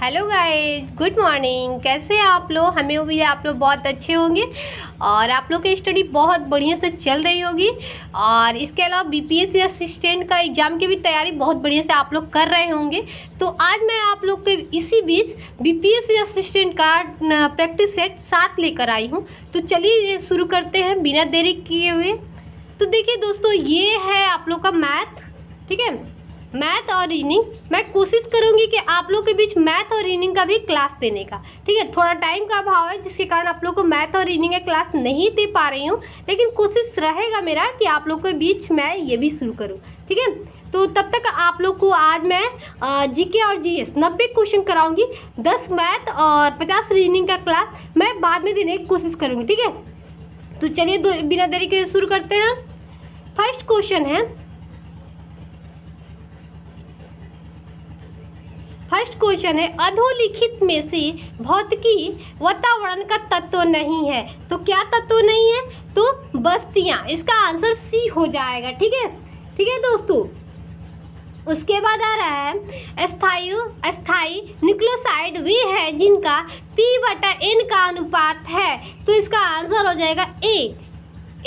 Hello guys, good morning. कैसे हैं आप लोग? हमें उम्मीद है आप लोग बहुत अच्छे होंगे और आप लोग की स्टडी बहुत बढ़िया से चल रही होगी। और इसके अलावा बीपीएससी असिस्टेंट का एग्ज़ाम की भी तैयारी बहुत बढ़िया से आप लोग कर रहे होंगे। तो आज मैं आप लोग के इसी बीच बीपीएससी असिस्टेंट का प्रैक्टिस सेट 7 लेकर आई हूँ। तो चलिए शुरू करते हैं बिना देरी किए हुए। तो देखिए दोस्तों, ये है आप लोग का मैथ, ठीक है, मैथ और रीडिंग। मैं कोशिश करूंगी कि आप लोग के बीच मैथ और रीडिंग का भी क्लास देने का, ठीक है। थोड़ा टाइम का अभाव है जिसके कारण आप लोग को मैथ और रीडिंग का क्लास नहीं दे पा रही हूँ, लेकिन कोशिश रहेगा मेरा कि आप लोग के बीच मैं ये भी शुरू करूँ, ठीक है। तो तब तक आप लोग को आज मैं जीके और जीएस 90 क्वेश्चन कराऊंगी। 10 मैथ और 50 रीडिंग का क्लास मैं बाद में देने की कोशिश करूँगी, ठीक है। तो चलिए बिना देरी के शुरू करते हैं। फर्स्ट क्वेश्चन है अधोलिखित में से भौतिकी वातावरण का तत्व नहीं है। तो क्या तत्व नहीं है? तो बस्तियां। इसका आंसर सी हो जाएगा, ठीक है दोस्तों। उसके बाद आ रहा है अस्थाई न्यूक्लियोसाइड वे है जिनका P/N का अनुपात है। तो इसका आंसर हो जाएगा ए,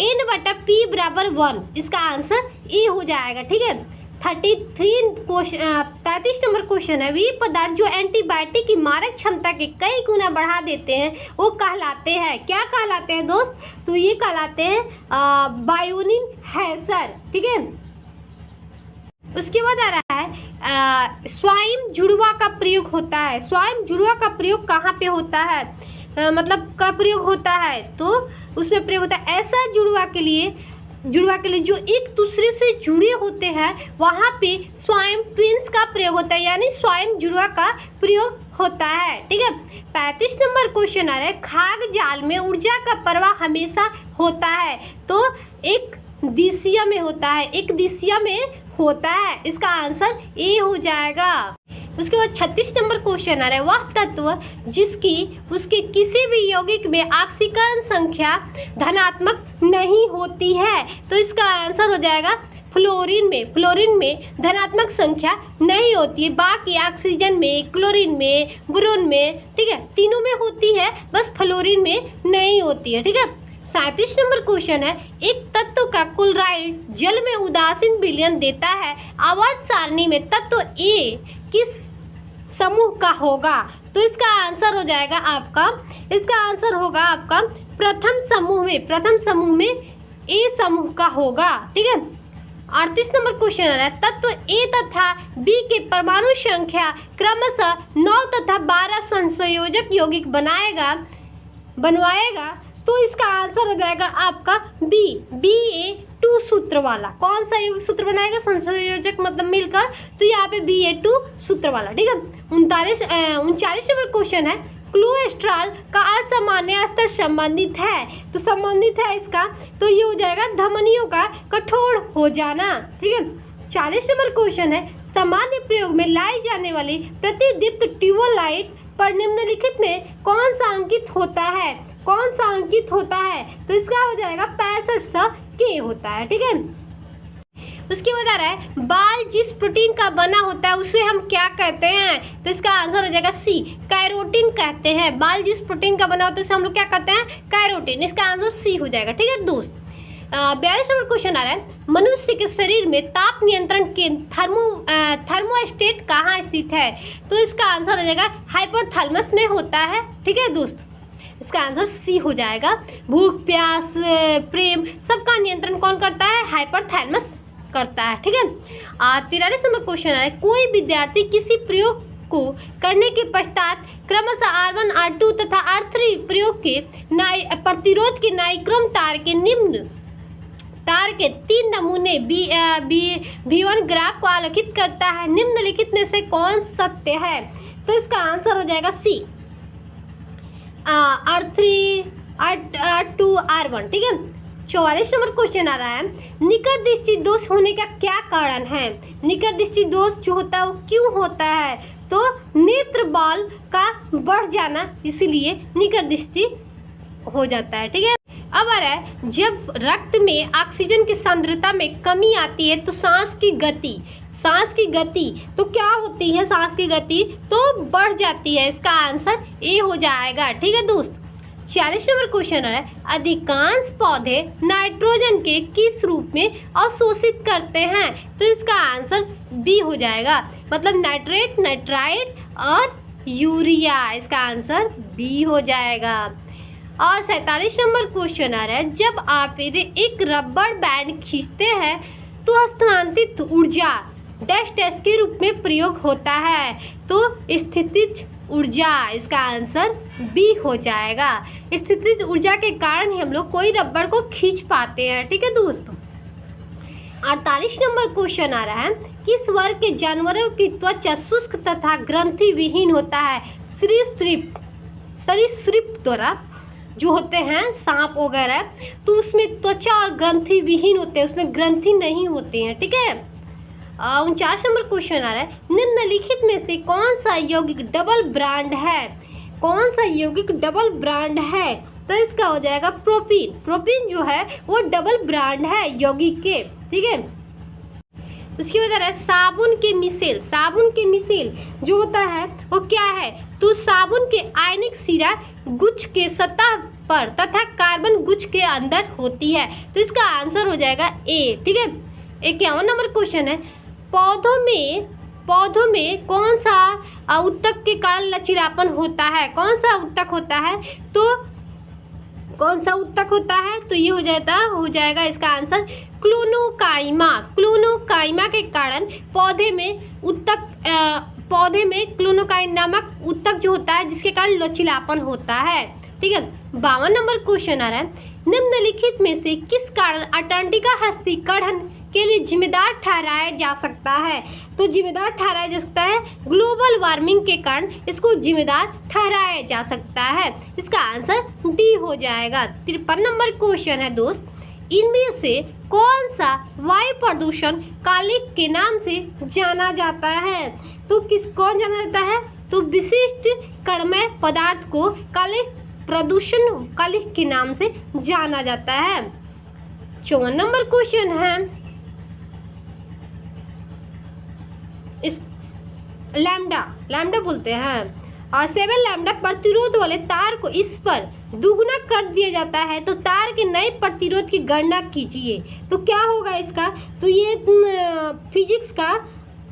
N/P = 1। इसका आंसर ए हो जाएगा, ठीक है। 33 नंबर क्वेश्चन है, वे पदार्थ जो एंटीबायोटिक की मारक क्षमता के कई गुना बढ़ा देते हैं वो कहलाते हैं, क्या कहलाते हैं दोस्त? तो ये कहलाते हैं बायोनिन हैसर, ठीक है। उसके बाद आ रहा है स्वाइम जुड़वा का प्रयोग होता है। स्वाइम जुड़वा का प्रयोग कहाँ पे होता है? मतलब का प्रयोग होता है तो उसमें प्रयोग होता है ऐसा जुड़वा के लिए जो एक दूसरे से जुड़े होते हैं, वहाँ पे स्वाइम ट्विंस का प्रयोग होता है, यानी स्वाइम जुड़वा का प्रयोग होता है, ठीक है। 35 नंबर क्वेश्चन आ रहा है खाग जाल में ऊर्जा का प्रवाह हमेशा होता है। तो एक दिशा में होता है, होता है। इसका आंसर ए हो जाएगा। उसके बाद 36 नंबर क्वेश्चन आ रहा है वह तत्व जिसकी उसके किसी भी यौगिक में ऑक्सीकरण संख्या धनात्मक नहीं होती है। तो इसका आंसर हो जाएगा फ्लोरीन में धनात्मक संख्या नहीं होती है। बाकी ऑक्सीजन में, क्लोरीन में, बोरोन में, ठीक है, तीनों में होती है, बस फ्लोरीन में नहीं होती है, ठीक है। 37 नंबर क्वेश्चन है एक तत्व का क्लोराइड जल में उदासीन विलयन देता है। आवर्त सारणी में तत्व ए किस समूह का होगा? तो इसका आंसर हो जाएगा आपका प्रथम समूह में ए समूह का होगा, ठीक है। 38 नंबर क्वेश्चन आ रहा है तत्व ए तथा बी के परमाणु संख्या क्रमशः 9 तथा 12 संयोजक यौगिक बनवाएगा। तो इसका आंसर हो जाएगा आपका BA2 सूत्र वाला। कौन सा यौगिक सूत्र बनाएगा? संयोजक मतलब मिलकर, तो यहाँ पे BA2 सूत्र वाला, ठीक है। 39 नंबर क्वेश्चन है कोलेस्ट्रॉल का असामान्य स्तर संबंधित है। तो संबंधित है इसका, तो ये हो जाएगा धमनियों का कठोर हो जाना, ठीक है। 40 नंबर क्वेश्चन है सामान्य प्रयोग में लाई जाने वाली प्रतिदीप्त ट्यूबलाइट पर निम्नलिखित में कौन सा अंकित होता है? तो इसका हो जाएगा 6500 के होता है, ठीक है। उसके बाद आ रहा है बाल जिस प्रोटीन का बना होता है उसे हम क्या कहते हैं? तो इसका आंसर हो जाएगा सी, कैरोटीन कहते हैं। बाल जिस प्रोटीन का बना होता है उसे हम लोग क्या कहते हैं? कैरोटीन। इसका आंसर सी हो जाएगा, ठीक है दोस्त। 42 नंबर क्वेश्चन आ रहा है मनुष्य के शरीर में ताप नियंत्रण के थर्मोस्टेट कहाँ स्थित है? तो इसका आंसर हो जाएगा हाइपोथैलेमस में होता है, ठीक है दोस्त। इसका आंसर सी हो जाएगा। भूख, प्यास, प्रेम सबका नियंत्रण कौन करता है? हाइपोथैलेमस करता है, ठीक है। 43 नंबर क्वेश्चन है कोई विद्यार्थी किसी प्रयोग को करने के पश्चात क्रमशः R1, R2 तथा R3 प्रयोग के प्रतिरोध के न्यायक्रम तार के 3 नमूने V1 ग्राफ को आलेखित करता है। निम्नलिखित में से कौन सत्य है? तो इसका आंसर हो जाएगा सी, R3, R2, R1, ठीक है। 44 नंबर क्वेश्चन आ रहा है निकट दृष्टि दोष होने का क्या कारण है? निकट दृष्टि दोष जो होता है वो क्यों होता है? तो नेत्र बल का बढ़ जाना, इसीलिए निकट दृष्टि हो जाता है, ठीक है। अब आ रहा है जब रक्त में ऑक्सीजन की सांद्रता में कमी आती है तो सांस की गति सांस की गति तो क्या होती है, सांस की गति तो बढ़ जाती है। इसका आंसर ए हो जाएगा। ठीक है दोस्त। 46 नंबर क्वेश्चन है, अधिकांश पौधे नाइट्रोजन के किस रूप में अवशोषित करते हैं? तो इसका आंसर बी हो जाएगा, मतलब नाइट्रेट, नाइट्राइट और यूरिया। इसका आंसर बी हो जाएगा। और 47 नंबर क्वेश्चन आ रहा है, जब आप एक रबड़ बैंड खींचते हैं तो हस्तांतरित ऊर्जा डैश डैश के रूप में प्रयोग होता है। तो स्थितिज ऊर्जा। इसका आंसर बी हो जाएगा। स्थितिज ऊर्जा के कारण ही हम लोग कोई रबड़ को खींच पाते हैं। ठीक है दोस्तों। 48 नंबर क्वेश्चन आ रहा है, किस वर्ग के जानवरों की त्वचा शुष्क तथा ग्रंथि विहीन होता है? सरीसृप द्वारा जो होते हैं सांप वगैरह, तो उसमें त्वचा और ग्रंथि विहीन होते हैं, उसमें ग्रंथि नहीं होते हैं। ठीक है। 49 नंबर क्वेश्चन आ रहा है, निम्नलिखित में से कौन सा यौगिक डबल ब्रांड है? कौन सा यौगिक डबल ब्रांड है? तो इसका हो जाएगा प्रोपीन। प्रोपीन जो है वो डबल ब्रांड है यौगिक के। ठीक है। उसके बाद आ रहा है साबुन के मिसेल। साबुन के मिसेल जो होता है वो क्या है? तो साबुन के आयनिक सिरा गुच्छ के सतह पर तथा कार्बन गुच्छ के अंदर होती है। तो इसका आंसर हो जाएगा ए। ठीक है। 51 नंबर क्वेश्चन है, पौधों में कौन सा उत्तक के कारण लचीलापन होता है? कौन सा उत्तक होता है? तो कौन सा उत्तक होता है? तो ये हो जाएगा इसका आंसर क्लोनोकाइमा। क्लोनोकाइमा के कारण पौधे में क्लोनोकाइन नामक उत्तक जो होता है जिसके कारण लचीलापन होता है। ठीक है। 52 नंबर क्वेश्चन आ रहा है, निम्नलिखित में से किस कारण अंटार्कटिका हस्तीकरण के लिए जिम्मेदार ठहराया जा सकता है? तो जिम्मेदार ठहराया जा सकता है ग्लोबल वार्मिंग के कारण इसको जिम्मेदार ठहराया जा सकता है। इसका आंसर डी हो जाएगा। 53 नंबर क्वेश्चन है दोस्त, इनमें से कौन सा वायु प्रदूषण कालिक के नाम से जाना जाता है? तो कौन जाना जाता है? तो विशिष्ट कणमय पदार्थ को कालिक प्रदूषण कालिक के नाम से जाना जाता है। 54 नंबर क्वेश्चन है, इस लैम्डा बोलते हैं और 7 लैम्डा प्रतिरोध वाले तार को इस पर दुगुना कर दिया जाता है तो तार के नए प्रतिरोध की गणना कीजिए। तो क्या होगा इसका? तो ये फिजिक्स का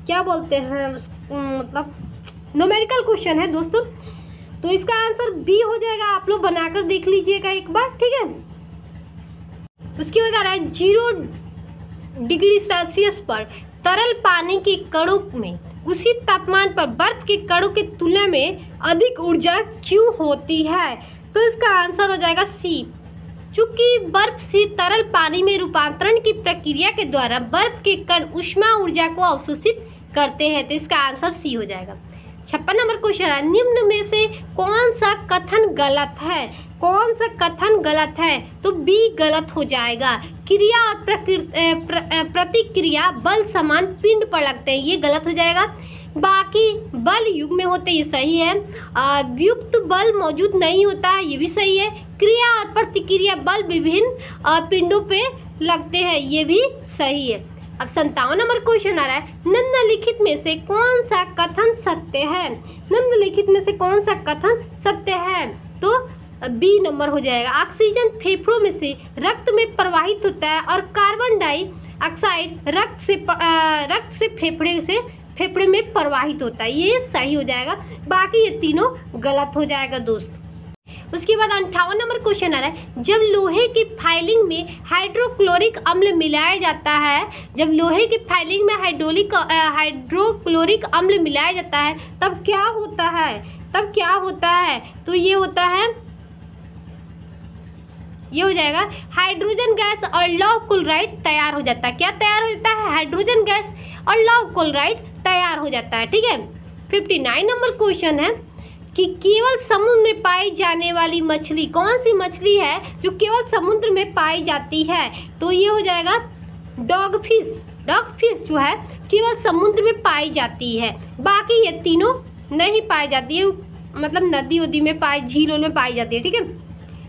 क्या बोलते हैं मतलब न्यूमेरिकल क्वेश्चन है दोस्तों। तो इसका आंसर बी हो जाएगा। आप लोग बनाकर देख लीजिएगा एक बार। ठीक है। उसके बाद आ रहा है 0 डिग्री सेल्सियस पर तरल पानी के कणों में उसी तापमान पर बर्फ के कणों की तुलना में अधिक ऊर्जा क्यों होती है? तो इसका आंसर हो जाएगा सी। चूंकि बर्फ से तरल पानी में रूपांतरण की प्रक्रिया के द्वारा बर्फ के कण ऊष्मा ऊर्जा को अवशोषित करते हैं। तो इसका आंसर सी हो जाएगा। 56 नंबर क्वेश्चन है, निम्न में से कौन सा कथन गलत है? कौन सा कथन गलत है? तो बी गलत हो जाएगा। क्रिया और प्रतिक्रिया बल समान पिंड पर लगते हैं, ये गलत हो जाएगा। बाकी बल युग में होते, ये सही है। व्युक्त बल मौजूद नहीं होता है, ये भी सही है। क्रिया और प्रतिक्रिया बल विभिन्न पिंडों पे लगते हैं, ये भी सही है। अब 57 नंबर क्वेश्चन आ रहा है, निम्नलिखित में से कौन सा कथन सत्य है? निम्नलिखित में से कौन सा कथन सत्य है? तो बी नंबर हो जाएगा। ऑक्सीजन फेफड़ों में से रक्त में प्रवाहित होता है और कार्बन डाइऑक्साइड रक्त से फेफड़े में प्रवाहित होता है, ये सही हो जाएगा। बाकी ये तीनों गलत हो जाएगा दोस्त। उसके बाद 58 नंबर क्वेश्चन आ रहा है, जब लोहे की फाइलिंग में हाइड्रोक्लोरिक अम्ल मिलाया जाता है, जब लोहे की फाइलिंग में हाइड्रोक्लोरिक अम्ल मिलाया जाता है तब क्या होता है? तो ये होता है, ये हो जाएगा हाइड्रोजन गैस और लौह क्लोराइड तैयार हो जाता है। क्या तैयार हो जाता है? हाइड्रोजन गैस और लौह क्लोराइड तैयार हो जाता है। ठीक है। 59 नंबर क्वेश्चन है कि केवल समुद्र में पाई जाने वाली मछली कौन सी मछली है जो केवल समुद्र में पाई जाती है? तो ये हो जाएगा डॉगफिश। डॉगफिश जो है केवल समुद्र में पाई जाती है, बाकी ये तीनों नहीं पाई जाती है, मतलब नदी उदी में झीलों में पाई जाती है। ठीक है।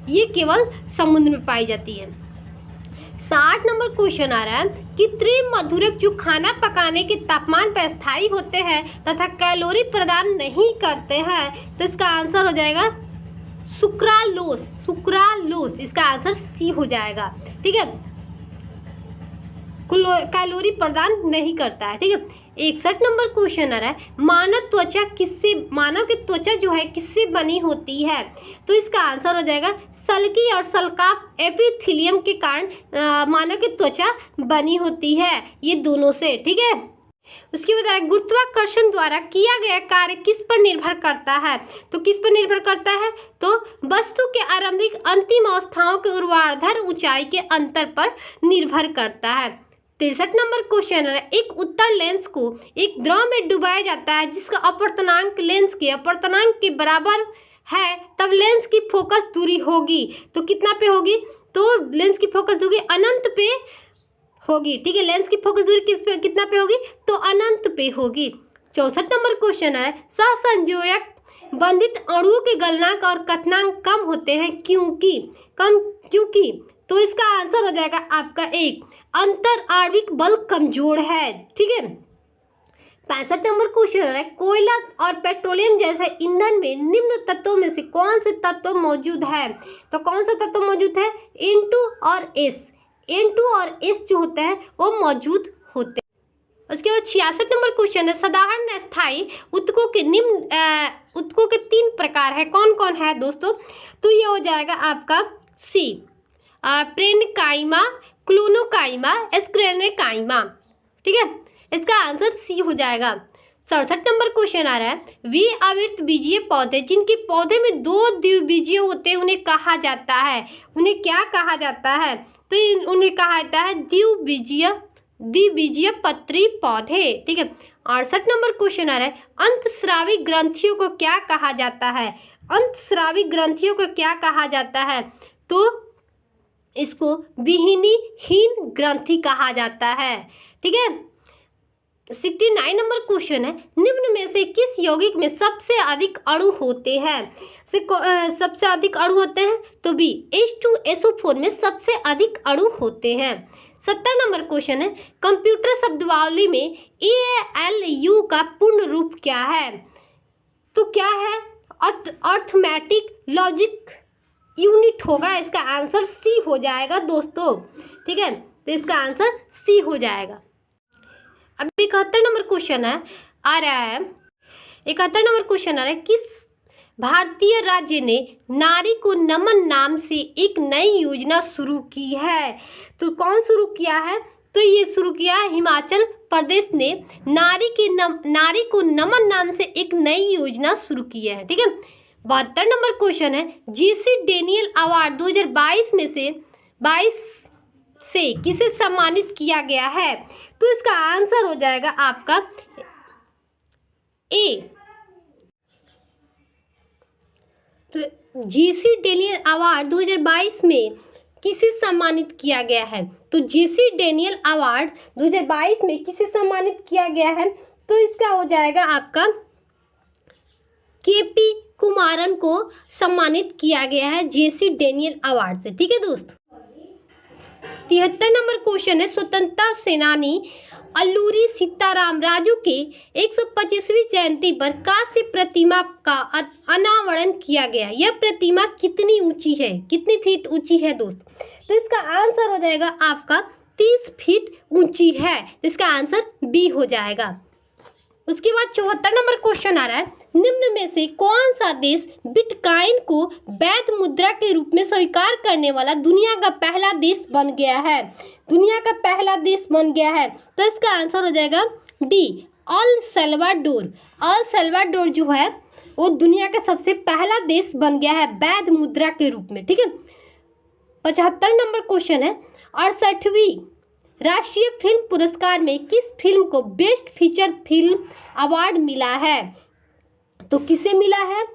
ये केवल समुद्र में पाई जाती है। 60 नंबर क्वेश्चन आ रहा है, कृत्रिम मधुरक जो खाना पकाने के तापमान पर स्थायी होते हैं तथा कैलोरी प्रदान नहीं करते हैं, तो इसका आंसर हो जाएगा सुक्रालोस। सुक्रालोस इसका आंसर सी हो जाएगा। ठीक है, कैलोरी प्रदान नहीं करता है। ठीक है, 61 नंबर क्वेश्चन आ रहा है, मानव की त्वचा जो है किससे बनी होती है? तो इसका आंसर हो जाएगा सल्की और सल्काप एपिथेलियम के कारण मानव की त्वचा बनी होती है, ये दोनों से। ठीक है, उसके बाद गुरुत्वाकर्षण द्वारा किया गया कार्य किस पर निर्भर करता है? तो किस पर निर्भर करता है? तो वस्तु के आरंभिक अंतिम अवस्थाओं के ऊर्ध्वाधर ऊंचाई के अंतर पर निर्भर करता है। 63 नंबर क्वेश्चन है, एक उत्तल लेंस को एक द्रव में डुबाया जाता है जिसका अपवर्तनांक लेंस के अपवर्तनांक के बराबर है, तब लेंस की फोकस दूरी होगी। तो कितना पे होगी? तो लेंस की फोकस दूरी अनंत पे होगी। ठीक है, लेंस की फोकस दूरी कितना पे होगी? तो अनंत पे होगी। 64 नंबर क्वेश्चन है, सहसंयोजक बंधित अणुओं के गलनांक और कथनांक कम होते हैं क्योंकि तो इसका आंसर हो जाएगा आपका एक, अंतर आणविक बल कमजोर है। ठीक है, 65 नंबर क्वेश्चन है, कोयला और पेट्रोलियम जैसे ईंधन में निम्न तत्वों में से कौन से तत्व मौजूद है? तो कौन सा तत्व मौजूद है? N2 और S। N2 और S जो होते हैं वो मौजूद होते हैं। उसके बाद 66 नंबर क्वेश्चन है, साधारण स्थायी ऊतकों के 3 प्रकार है, कौन कौन है दोस्तों? तो ये हो जाएगा आपका सी, प्रेनकाइमा, क्लोनोकाइमा, एस्क्रेनेकाइमा। ठीक है, इसका आंसर सी हो जाएगा। 67 नंबर क्वेश्चन आ रहा है, द्विआवृत बीजीय पौधे जिनके पौधे में 2 द्विबीजीय होते हैं उन्हें कहा जाता है, उन्हें क्या कहा जाता है? तो उन्हें कहा जाता है द्विबीजीय पत्री पौधे। ठीक है, 68 नंबर क्वेश्चन आ रहा है, अंतस्रावी ग्रंथियों को क्या कहा जाता है? अंतस्रावी ग्रंथियों को क्या कहा जाता है? तो इसको विहीनीहीन ग्रंथि कहा जाता है। ठीक है, 69 नंबर क्वेश्चन है, निम्न में से किस यौगिक में सबसे अधिक अणु होते हैं? सबसे अधिक अणु होते हैं तो बी, H2SO4 में सबसे अधिक अणु होते हैं। 70 नंबर क्वेश्चन है, कंप्यूटर शब्दावली में ALU का पूर्ण रूप क्या है? तो क्या है? अर्थमेटिक लॉजिक यूनिट होगा, इसका आंसर सी हो जाएगा दोस्तों। ठीक है, तो इसका आंसर सी हो जाएगा। अब 71 नंबर क्वेश्चन आ रहा है, 71 नंबर क्वेश्चन आ रहा है, किस भारतीय राज्य ने नारी को नमन नाम से एक नई योजना शुरू की है? तो कौन शुरू किया है? तो ये शुरू किया हिमाचल प्रदेश ने नारी को नमन नाम से एक नई योजना शुरू की है। ठीक है, 72 नंबर क्वेश्चन है, JC डेनियल अवार्ड 2022 से किसे सम्मानित किया गया है? तो इसका आंसर हो जाएगा आपका ए। तो JC डेनियल अवार्ड 2022 में किसे सम्मानित किया गया है? तो JC डेनियल अवार्ड 2022 में किसे सम्मानित किया गया है? तो इसका हो जाएगा आपका KP कुमारन को सम्मानित किया गया है JC डेनियल अवार्ड से। ठीक है दोस्त, 73 नंबर क्वेश्चन है, स्वतंत्रता सेनानी अल्लूरी सीताराम राजू के 125वीं जयंती पर कांस्य प्रतिमा का अनावरण किया गया। यह प्रतिमा कितनी ऊंची है? कितनी फीट ऊंची है दोस्त? तो इसका आंसर हो जाएगा आपका 30 फीट ऊंची है, जिसका आंसर बी हो जाएगा। उसके बाद 74 नंबर क्वेश्चन आ रहा है, निम्न में से कौन सा देश बिटकॉइन को वैध मुद्रा के रूप में स्वीकार करने वाला दुनिया का पहला देश बन गया है? दुनिया का पहला देश बन गया है, तो इसका आंसर हो जाएगा D, El Salvador. El Salvador जो है वो दुनिया का सबसे पहला देश बन गया है वैध मुद्रा के रूप में। ठीक है, 75 नंबर क्वेश्चन है, 68वीं राष्ट्रीय फिल्म पुरस्कार में किस फिल्म को बेस्ट फीचर फिल्म अवार्ड मिला है? तो किसे मिला है?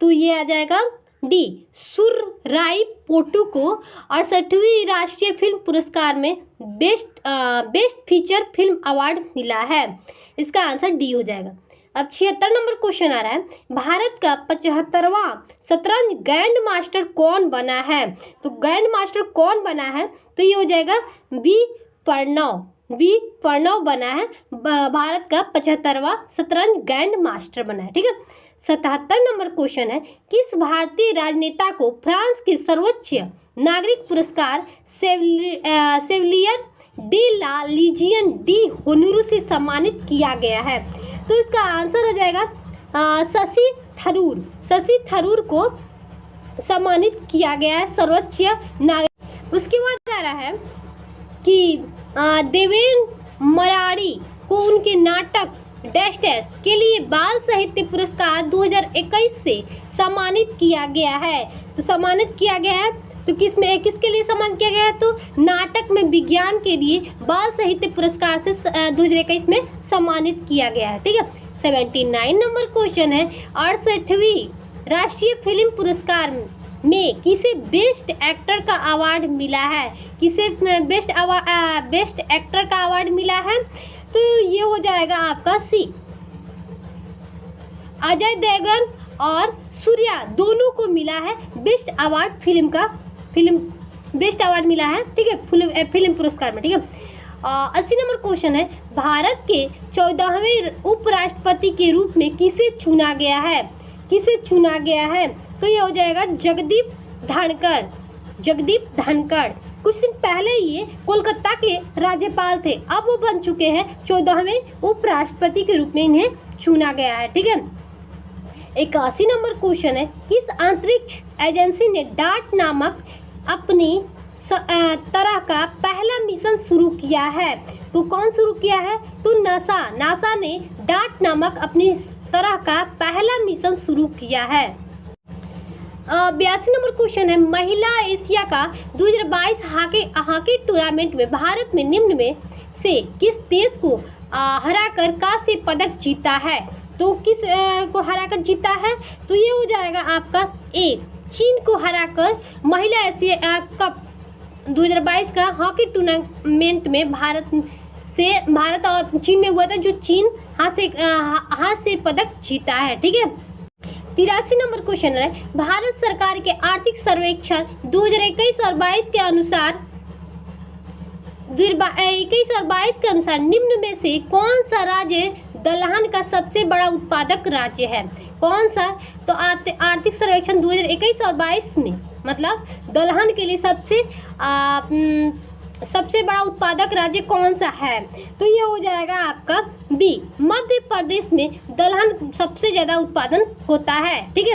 तो ये आ जाएगा डी, सुरराई पोटू को 68वीं राष्ट्रीय फिल्म पुरस्कार में बेस्ट फीचर फिल्म अवार्ड मिला है। इसका आंसर डी हो जाएगा। अब 76 नंबर क्वेश्चन आ रहा है, भारत का 75वां शतरंज ग्रैंड मास्टर कौन बना है? तो ग्रैंड मास्टर कौन बना है? तो ये हो जाएगा बी, प्रणव वी प्रणव बना है, भारत का 75वां शतरंज ग्रैंड मास्टर बना है। ठीक है। 77 नंबर क्वेश्चन है, किस भारतीय राजनेता को फ्रांस के सर्वोच्च नागरिक पुरस्कार सेविलियर डी ला लीजियन डी होनोरु से सम्मानित किया गया है? तो इसका आंसर हो जाएगा शशि थरूर। शशि थरूर को सम्मानित किया गया है सर्वोच्च नागरिक। उसके बाद आ रहा है कि देवेंद्र मराड़ी को उनके नाटक डैश डैश के लिए बाल साहित्य पुरस्कार 2021 से सम्मानित किया गया है। तो सम्मानित किया गया है तो किसके लिए सम्मानित किया गया है? तो नाटक में विज्ञान के लिए बाल साहित्य पुरस्कार से 2021 में सम्मानित किया गया है। ठीक है। 79 नंबर क्वेश्चन है, 68वीं राष्ट्रीय फिल्म पुरस्कार में किसे बेस्ट एक्टर का अवार्ड मिला है? किसे बेस्ट एक्टर का अवार्ड मिला है? तो ये हो जाएगा आपका सी, अजय देवगन और सूर्या दोनों को मिला है best award, film best award मिला है। ठीक है, फिल्म पुरस्कार में। ठीक है। 80 नंबर क्वेश्चन है, भारत के 14वें उपराष्ट्रपति के रूप में किसे चुना गया है? किसे चुना गया है? तो ये हो जाएगा जगदीप धनखड़। कुछ दिन पहले ये कोलकाता के राज्यपाल थे, अब वो बन चुके हैं 14वें उपराष्ट्रपति के रूप में इन्हें चुना गया है। ठीक है। 81 नंबर क्वेश्चन है, किस अंतरिक्ष एजेंसी ने डार्ट नामक अपनी तरह का पहला मिशन शुरू किया है? तो कौन शुरू किया है? तो नासा ने डार्ट नामक अपनी तरह का पहला मिशन शुरू किया है। 82 नंबर क्वेश्चन है, महिला एशिया का 2022 हॉकी टूर्नामेंट में भारत में निम्न में से किस देश को हराकर कांस्य पदक जीता है? तो किस को हराकर जीता है? तो ये हो जाएगा आपका ए, चीन को हराकर महिला एशिया कप 2022 का हॉकी टूर्नामेंट में भारत और चीन में हुआ था, जो चीन हाथ से पदक जीता है। ठीक है। 83 नंबर क्वेश्चन है, भारत सरकार के आर्थिक सर्वेक्षण 2021 और 22 के अनुसार 2021 और 22 के अनुसार निम्न में से कौन सा राज्य दलहन का सबसे बड़ा उत्पादक राज्य है? कौन सा? तो आर्थिक सर्वेक्षण 2021 और 22 में मतलब दलहन के लिए सबसे बड़ा उत्पादक राज्य कौन सा है? तो ये हो जाएगा आपका बी, मध्य प्रदेश में दलहन सबसे ज़्यादा उत्पादन होता है। ठीक है।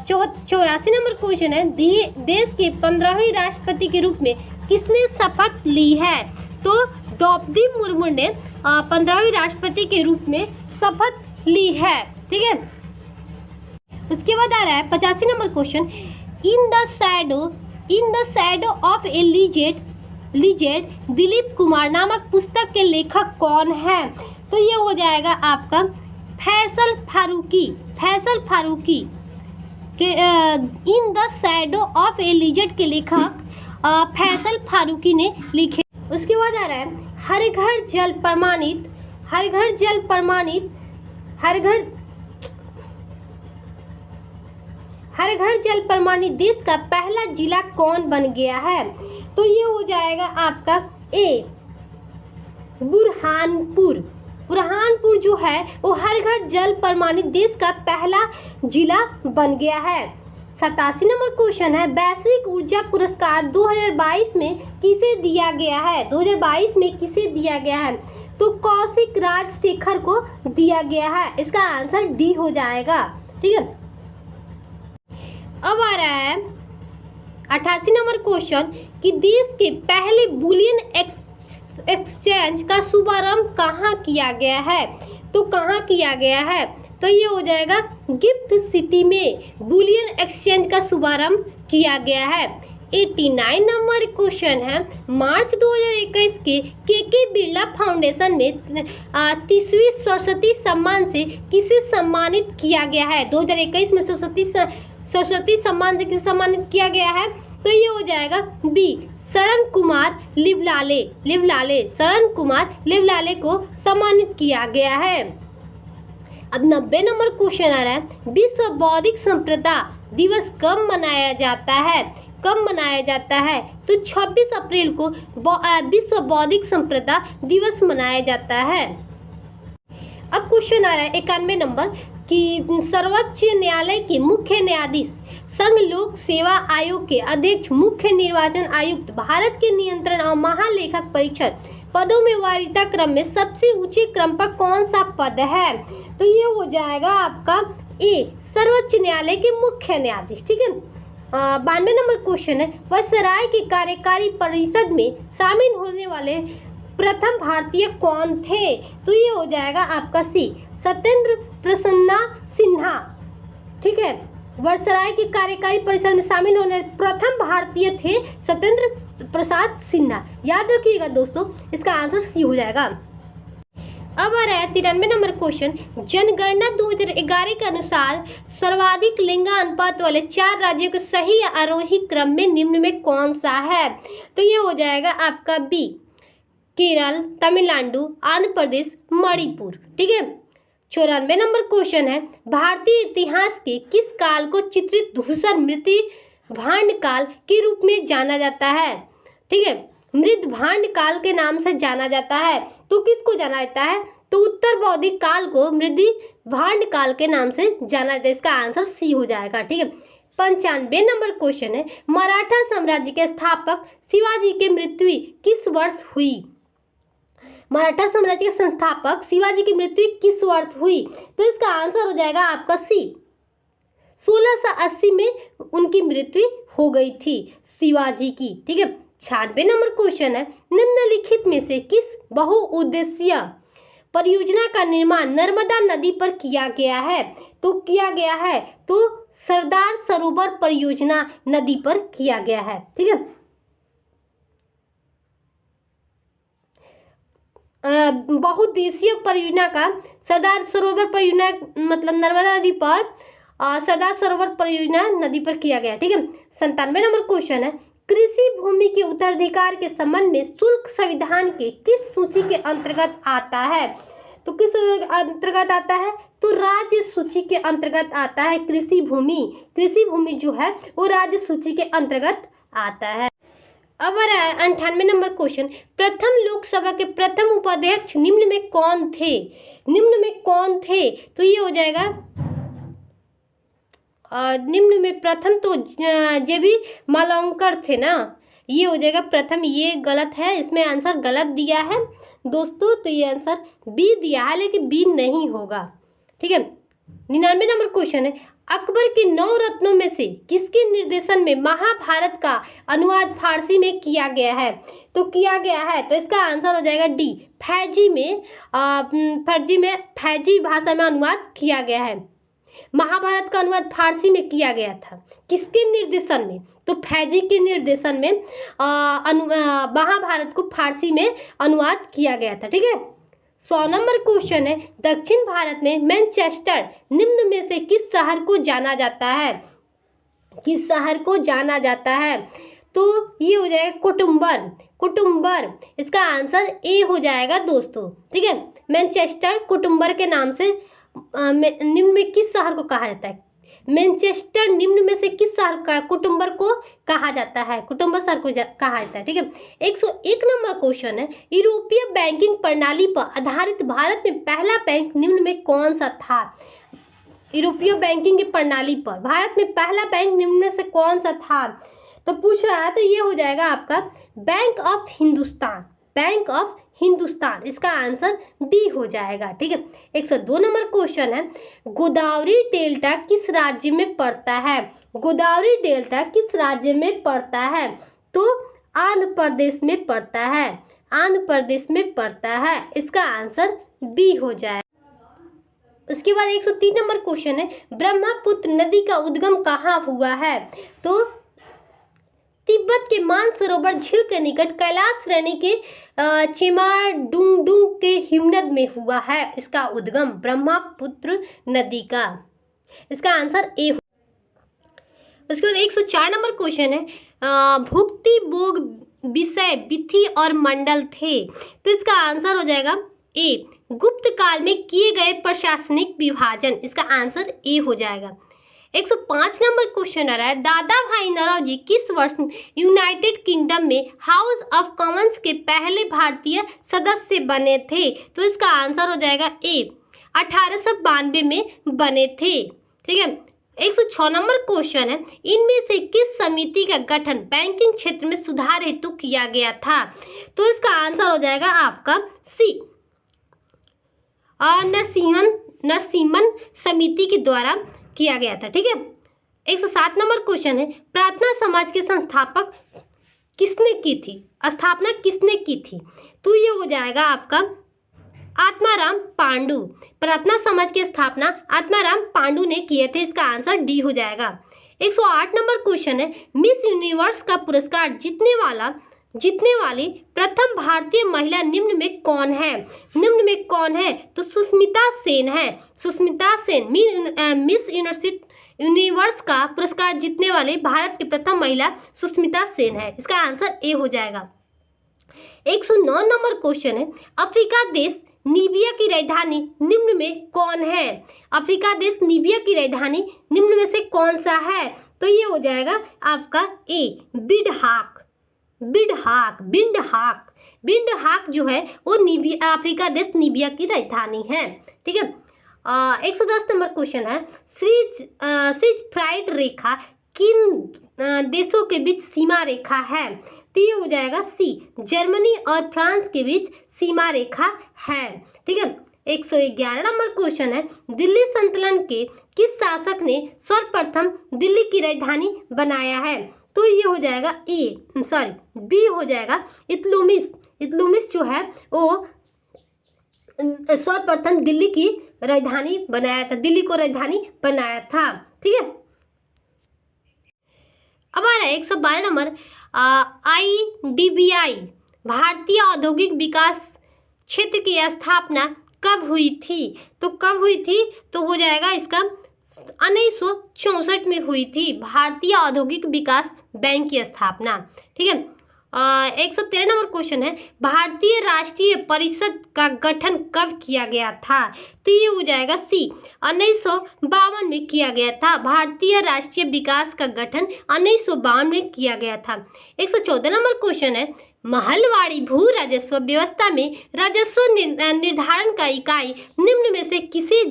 84 नंबर क्वेश्चन है, देश के 15वें राष्ट्रपति के रूप में किसने शपथ ली है? तो द्रौपदी मुर्मू ने 15वें राष्ट्रपति के रूप में शपथ ली है। ठीक है। उसके बाद आ रहा है 85 number question, in the shadow of A legend Dilip Kumar नामक पुस्तक के लेखक कौन है? तो ये हो जाएगा आपका फैसल फारूकी के in the shadow of A legend के लेखक फैसल फारूकी ने लिखे। उसके बाद आ रहा है हर घर जल प्रमाणित देश का पहला जिला कौन बन गया है? तो ये हो जाएगा आपका ए, बुरहानपुर जो है वो हर घर जल प्रमाणित देश का पहला जिला बन गया है। 87 नंबर क्वेश्चन है, वैश्विक ऊर्जा पुरस्कार 2022 में किसे दिया गया है? 2022 में किसे दिया गया है? तो कौशिक राजशेखर को दिया गया है। इसका आंसर डी हो जाएगा। ठीक है। अब आ रहा है 88 नंबर क्वेश्चन कि देश के पहले बुलियन एक्सचेंज का शुभारंभ कहाँ किया गया है? तो कहाँ किया गया है? तो ये हो जाएगा गिफ्ट सिटी में बुलियन एक्सचेंज का शुभारंभ किया गया है। 89 नंबर क्वेश्चन है, मार्च 2021 के बिरला फाउंडेशन में 30वीं सरस्वती सम्मान से किसे सम्मानित किया गया है? 2021 में सरस्वती सम्मान से किसे सम्मानित किया गया है? तो ये हो जाएगा बी, शरण कुमार लिवलाले को सम्मानित किया गया है। अब 90 नंबर क्वेश्चन आ रहा है, विश्व बौद्धिक संपदा दिवस कब मनाया जाता है? कब मनाया जाता है? तो 26 अप्रैल को विश्व बौद्धिक संपदा दिवस मनाया जाता है। अब क्वेश्चन आ रहा है 91 नंबर कि सर्वोच्च न्यायालय के मुख्य न्यायाधीश, संघ लोक सेवा आयोग के अध्यक्ष, मुख्य निर्वाचन आयुक्त, भारत के नियंत्रण और महालेखक परीक्षक पदों में वरीयता क्रम में सबसे ऊंचे क्रम पर कौन सा पद है? तो ये हो जाएगा आपका ए, सर्वोच्च न्यायालय के मुख्य न्यायाधीश। ठीक है। 92 नंबर क्वेश्चन है, वायसराय की कार्यकारी परिषद में शामिल होने वाले प्रथम भारतीय कौन थे? तो ये हो जाएगा आपका सी, सत्येंद्र प्रसन्ना सिन्हा। ठीक है। वायसराय की कार्यकारी परिषद में शामिल होने प्रथम भारतीय थे सत्येंद्र प्रसाद सिन्हा। याद रखिएगा दोस्तों, इसका आंसर सी हो जाएगा। अब आ रहा है 93 नंबर क्वेश्चन, जनगणना 2011 के अनुसार सर्वाधिक लिंगानुपात वाले 4 राज्यों के सही आरोही क्रम में निम्न में कौन सा है? तो ये हो जाएगा आपका बी, केरल, तमिलनाडु, आंध्र प्रदेश, मणिपुर। ठीक है। 94 नंबर क्वेश्चन है, भारतीय इतिहास के किस काल को चित्रित धूसर मृत भांड काल के रूप में जाना जाता है? ठीक है, मृद भांड काल के नाम से जाना जाता है। तो किसको जाना जाता है? तो उत्तर बौद्धिक काल को मृद भांड काल के नाम से जाना जाता है। इसका आंसर सी हो जाएगा। ठीक है। 95 नंबर क्वेश्चन है, मराठा साम्राज्य के स्थापक शिवाजी की मृत्यु किस वर्ष हुई? मराठा साम्राज्य के संस्थापक शिवाजी की मृत्यु किस वर्ष हुई? तो इसका आंसर हो जाएगा आपका सी, 1680 में उनकी मृत्यु हो गई थी शिवाजी की। ठीक है। 96 नंबर क्वेश्चन है, निम्नलिखित में से किस बहुउद्देशीय परियोजना का निर्माण नर्मदा नदी पर किया गया है? तो सरदार सरोवर परियोजना नदी पर किया गया है। ठीक है। बहुउद्देशीय परियोजना का सरदार सरोवर परियोजना मतलब नर्मदा नदी पर सरदार सरोवर परियोजना नदी पर किया गया। ठीक है। 97 नंबर क्वेश्चन है, कृषि भूमि के उत्तराधिकार के संबंध में शुल्क संविधान के किस सूची के अंतर्गत आता है? तो किस अंतर्गत आता है? तो राज्य सूची के अंतर्गत आता है। कृषि भूमि जो है वो राज्य सूची के अंतर्गत आता है। अब आ रहा है 98 नंबर क्वेश्चन, प्रथम लोकसभा के प्रथम उपाध्यक्ष निम्न में कौन थे? तो ये हो जाएगा निम्न में प्रथम तो जेबी मालवंकर थे ना, ये हो जाएगा प्रथम। ये गलत है, इसमें आंसर गलत दिया है दोस्तों। तो ये आंसर बी दिया है, लेकिन बी नहीं होगा। ठीक है। 99 नंबर क्वेश्चन है, अकबर के 9 रत्नों में से किसके निर्देशन में महाभारत का अनुवाद फारसी में किया गया है? तो इसका आंसर हो जाएगा डी, फैजी भाषा में अनुवाद किया गया है। महाभारत का अनुवाद फारसी में किया गया था, किसके निर्देशन में? तो फैजी के निर्देशन में महाभारत को फारसी में अनुवाद किया गया था। ठीक है। 100 नंबर क्वेश्चन है, दक्षिण भारत में मैनचेस्टर निम्न में से किस शहर को जाना जाता है? तो ये हो जाएगा कुटुम्बर। इसका आंसर ए हो जाएगा दोस्तों। ठीक है। मैनचेस्टर कुटुम्बर के नाम से निम्न में किस शहर को कहा जाता है? मैनचेस्टर निम्न में से किस शहर का कुटुम्बर को कहा जाता है? कुटुम्बर शहर को कहा जाता है। ठीक है। 101 नंबर क्वेश्चन है, यूरोपीय बैंकिंग प्रणाली पर आधारित भारत में पहला बैंक निम्न में कौन सा था? यूरोपीय बैंकिंग की प्रणाली पर भारत में पहला बैंक निम्न में से कौन सा था? तो पूछ रहा है, तो ये हो जाएगा आपका बैंक ऑफ हिंदुस्तान। इसका आंसर डी हो जाएगा। ठीक है। 102 नंबर क्वेश्चन है, गोदावरी डेल्टा किस राज्य में पड़ता है? तो आंध्र प्रदेश में पड़ता है। इसका आंसर बी हो जाए। उसके बाद 103 नंबर क्वेश्चन है, ब्रह्मपुत्र नदी का उद्गम कहाँ हुआ है? तो तिब्बत के मानसरोवर झील के निकट कैलाश श्रेणी के चेमाडुंगडुंग के हिमनद में हुआ है इसका उद्गम, ब्रह्मपुत्र नदी का। इसका आंसर ए। उसके बाद 104 नंबर क्वेश्चन है, भुक्ति भोग विषय विधि और मंडल थे। तो इसका आंसर हो जाएगा ए, गुप्त काल में किए गए प्रशासनिक विभाजन। इसका आंसर ए हो जाएगा। 105 नंबर क्वेश्चन आ रहा है, दादा भाई नौरोजी किस वर्ष यूनाइटेड किंगडम में हाउस ऑफ कॉमन्स के पहले भारतीय सदस्य बने थे? तो इसका आंसर हो जाएगा ए, 1892 में बने थे। ठीक है। 106 नंबर क्वेश्चन है, इनमें से किस समिति का गठन बैंकिंग क्षेत्र में सुधार हेतु किया गया था? तो इसका आंसर हो जाएगा आपका सी, नरसिम्हन समिति के द्वारा किया गया था। ठीक है। 107 नंबर क्वेश्चन है, प्रार्थना समाज के संस्थापक किसने की थी, स्थापना किसने की थी? तो ये हो जाएगा आपका आत्माराम पांडु। प्रार्थना समाज की स्थापना आत्माराम पांडु ने किए थे। इसका आंसर डी हो जाएगा। 108 नंबर क्वेश्चन है, मिस यूनिवर्स का पुरस्कार जीतने वाली प्रथम भारतीय महिला निम्न में कौन है? निम्न में कौन है? तो सुष्मिता सेन है। सुष्मिता सेन मिस यूनिवर्स का पुरस्कार जीतने वाले भारत की प्रथम महिला सुष्मिता सेन है। इसका आंसर ए हो जाएगा। 109 नंबर क्वेश्चन है, अफ्रीका देश नीबिया की राजधानी निम्न में कौन है? अफ्रीका देश नीबिया की राजधानी निम्न में से कौन सा है? तो ये हो जाएगा आपका ए, बिंडहाक। बिंडहाक जो है वो अफ्रीका देश नीबिया की राजधानी है। ठीक है। 110 नंबर क्वेश्चन है, फ्राइड रेखा किन देशों के बीच सीमा रेखा है? तो ये हो जाएगा सी, जर्मनी और फ्रांस के बीच सीमा रेखा है। ठीक है। 111 नंबर क्वेश्चन है, दिल्ली संतुलन के किस शासक ने सर्वप्रथम दिल्ली की राजधानी बनाया है? तो ये हो जाएगा बी हो जाएगा, इल्तुतमिश जो है वो सर्वप्रथम दिल्ली की राजधानी बनाया था, दिल्ली को राजधानी बनाया था। ठीक है। अब आ रहा है 112 नंबर, IDBI भारतीय औद्योगिक विकास क्षेत्र की स्थापना कब हुई थी? तो कब हुई थी? तो हो जाएगा इसका 1964 में हुई थी भारतीय औद्योगिक विकास बैंक की स्थापना। ठीक है। 113 नंबर क्वेश्चन है, भारतीय राष्ट्रीय परिषद का गठन कब किया गया था? तो ये हो जाएगा सी, 1952 में किया गया था। भारतीय राष्ट्रीय विकास का गठन 1952 में किया गया था। 114 नंबर क्वेश्चन है, महलवाड़ी भू राजस्व व्यवस्था में राजस्व निर्धारण का इकाई निम्न में से किसे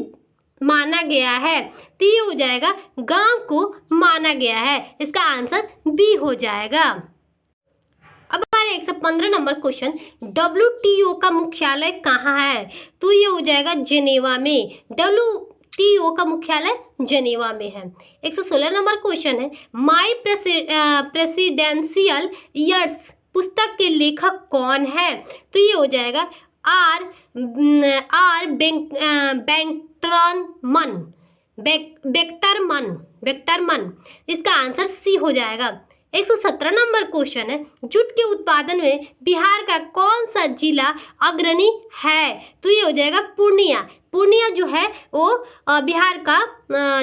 माना गया है? तो ये हो जाएगा गांव को माना गया है। इसका आंसर बी हो जाएगा। अब हमारे 115 नंबर क्वेश्चन, WTO का मुख्यालय कहाँ है? तो ये हो जाएगा जेनेवा में। WTO का मुख्यालय जेनेवा में है। 116 नंबर क्वेश्चन है, माई प्रेसिडेंशियल ईयर्स पुस्तक के लेखक कौन है? तो ये हो जाएगा आर बेक्टरमन। इसका आंसर सी हो जाएगा। 117 नंबर क्वेश्चन है, जूट के उत्पादन में बिहार का कौन सा जिला अग्रणी है? तो ये हो जाएगा पूर्णिया जो है वो बिहार का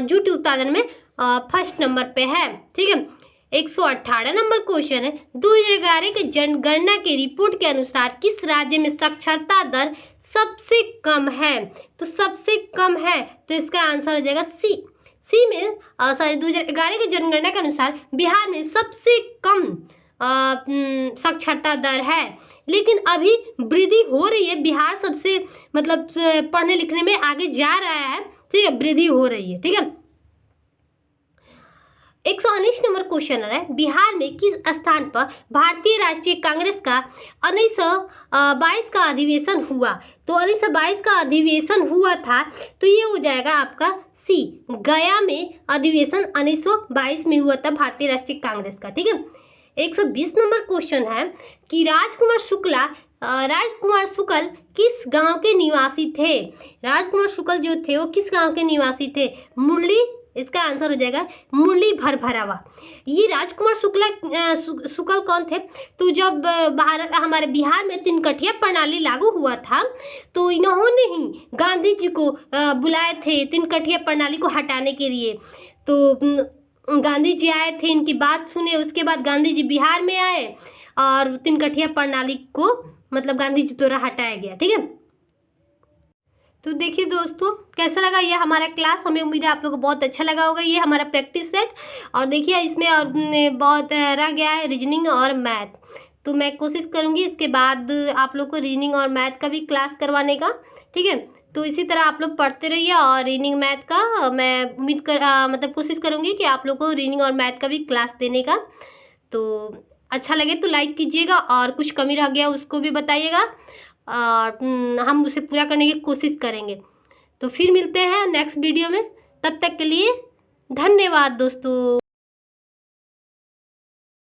जूट उत्पादन में फर्स्ट नंबर पे है। ठीक है। 118 नंबर क्वेश्चन है, 2011 के जनगणना की रिपोर्ट के अनुसार किस राज्य में साक्षरता दर सबसे कम है? तो सबसे कम है तो इसका आंसर हो जाएगा सी में 2011 की जनगणना के अनुसार बिहार में सबसे कम साक्षरता दर है। लेकिन अभी वृद्धि हो रही है, बिहार सबसे मतलब पढ़ने लिखने में आगे जा रहा है। ठीक है, वृद्धि हो रही है। ठीक है। 119 नंबर क्वेश्चन आ रहा है, बिहार में किस स्थान पर भारतीय राष्ट्रीय कांग्रेस का 1922 का अधिवेशन हुआ? तो 1922 का अधिवेशन हुआ था तो ये हो जाएगा आपका सी, गया में अधिवेशन 1922 में हुआ था भारतीय राष्ट्रीय कांग्रेस का। ठीक है। 120 नंबर क्वेश्चन है कि राजकुमार शुक्ल किस गांव के निवासी थे? राजकुमार शुक्ल जो थे वो किस गांव के निवासी थे? मुरली। इसका आंसर हो जाएगा मुरली भरभरावा। ये राजकुमार शुक्ल कौन थे? तो जब हमारे बिहार में तिनकठिया प्रणाली लागू हुआ था तो इन्होंने ही गांधी जी को बुलाए थे तिनकठिया प्रणाली को हटाने के लिए। तो गांधी जी आए थे, इनकी बात सुने, उसके बाद गांधी जी बिहार में आए और तिनकठिया प्रणाली को मतलब गांधी जी द्वारा हटाया गया। ठीक है। तो देखिए दोस्तों, कैसा लगा ये हमारा क्लास। हमें उम्मीद है आप लोगों को बहुत अच्छा लगा होगा। ये हमारा प्रैक्टिस सेट, और देखिए इसमें और बहुत रह गया है रीजनिंग और मैथ। तो मैं कोशिश करूँगी इसके बाद आप लोग को रीजनिंग और मैथ का भी क्लास करवाने का, ठीक है। तो इसी तरह आप लोग पढ़ते रहिए, और रीजनिंग मैथ का मैं उम्मीद मतलब कोशिश करूँगी कि आप लोग को रीजनिंग और मैथ का भी क्लास देने का। तो अच्छा लगे तो लाइक कीजिएगा, और कुछ कमी रह गया उसको भी बताइएगा, और हम उसे पूरा करने की कोशिश करेंगे। तो फिर मिलते हैं नेक्स्ट वीडियो में, तब तक के लिए धन्यवाद दोस्तों।